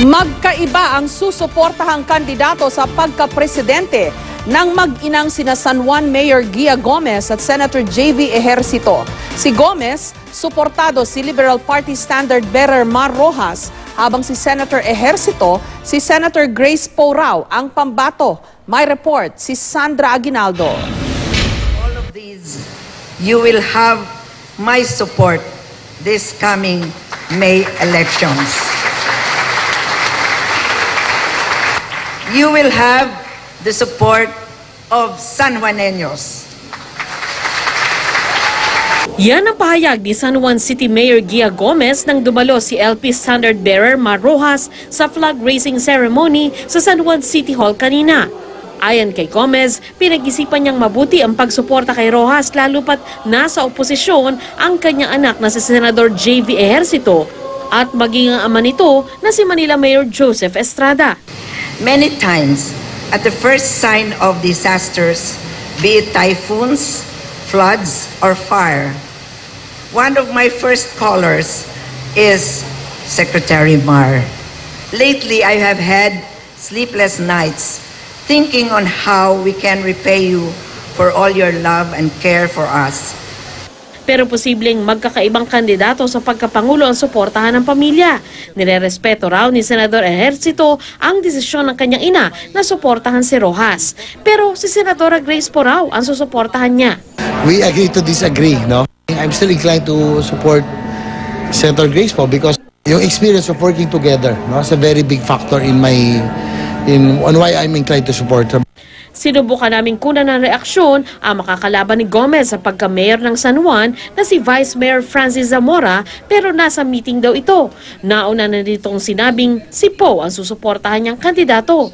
Magkaiba ang susuportahang kandidato sa pagka-presidente ng mag-inang sina San Juan Mayor Gia Gomez at Senator JV Ejercito. Si Gomez, suportado si Liberal Party Standard Bearer Mar Rojas, habang si Senator Ejercito, si Senator Grace Poe raw ang pambato. May report si Sandra Aguinaldo. All of these, you will have my support this coming May elections. You will have the support of San Juaneños. Yan ang pahayag ni San Juan City Mayor Gia Gomez nang dumalo si LP Standard Bearer Mar Rojas sa flag raising ceremony sa San Juan City Hall kanina. Ayon kay Gomez, pinag-isipan niyang mabuti ang pagsuporta kay Rojas lalo pat nasa oposisyon ang kanyang anak na si Senador JV Ejercito at maging ang ama nito na si Manila Mayor Joseph Estrada. Many times, at the first sign of disasters, be it typhoons, floods, or fire, one of my first callers is Secretary Mar. Lately, I have had sleepless nights thinking on how we can repay you for all your love and care for us. Pero posibleng magkakaibang kandidato sa pagkapangulo ang suportahan ng pamilya. Nirerespeto raw ni Senador Ejercito ang desisyon ng kanyang ina na suportahan si Rojas. Pero si Senadora Grace Poe raw ang susuportahan niya. We agree to disagree, no? I'm still inclined to support Senator Grace Poe because yung experience of working together, no, is a very big factor in on why I'm inclined to support her. Sinubukan namin kunan ng reaksyon ang makakalaban ni Gomez sa pagka-mayor ng San Juan na si Vice Mayor Francis Zamora pero nasa meeting daw ito. Nauna na ditong sinabing si Poe ang susuportahan niyang kandidato.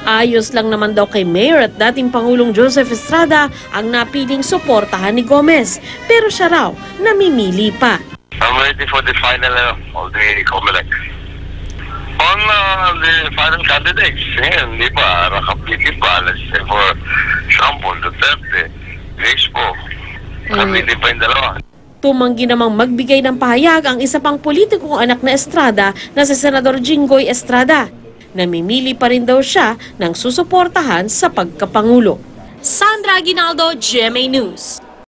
Ayos lang naman daw kay Mayor at dating Pangulong Joseph Estrada ang napiling suportahan ni Gomez. Pero siya raw namimili pa. I'm ready for the final of the COMELEC. On the final candidates, hindi pa, nakapitin pa, let's say for example, Duterte, Grace Poe, nakapitin pa yung dalawa. Tumanggi namang magbigay ng pahayag ang isa pang politikong anak na Estrada na si Senador Jinggoy Estrada. Namimili pa rin daw siya ng susuportahan sa pagkapangulo. Sandra Aguinaldo, GMA News.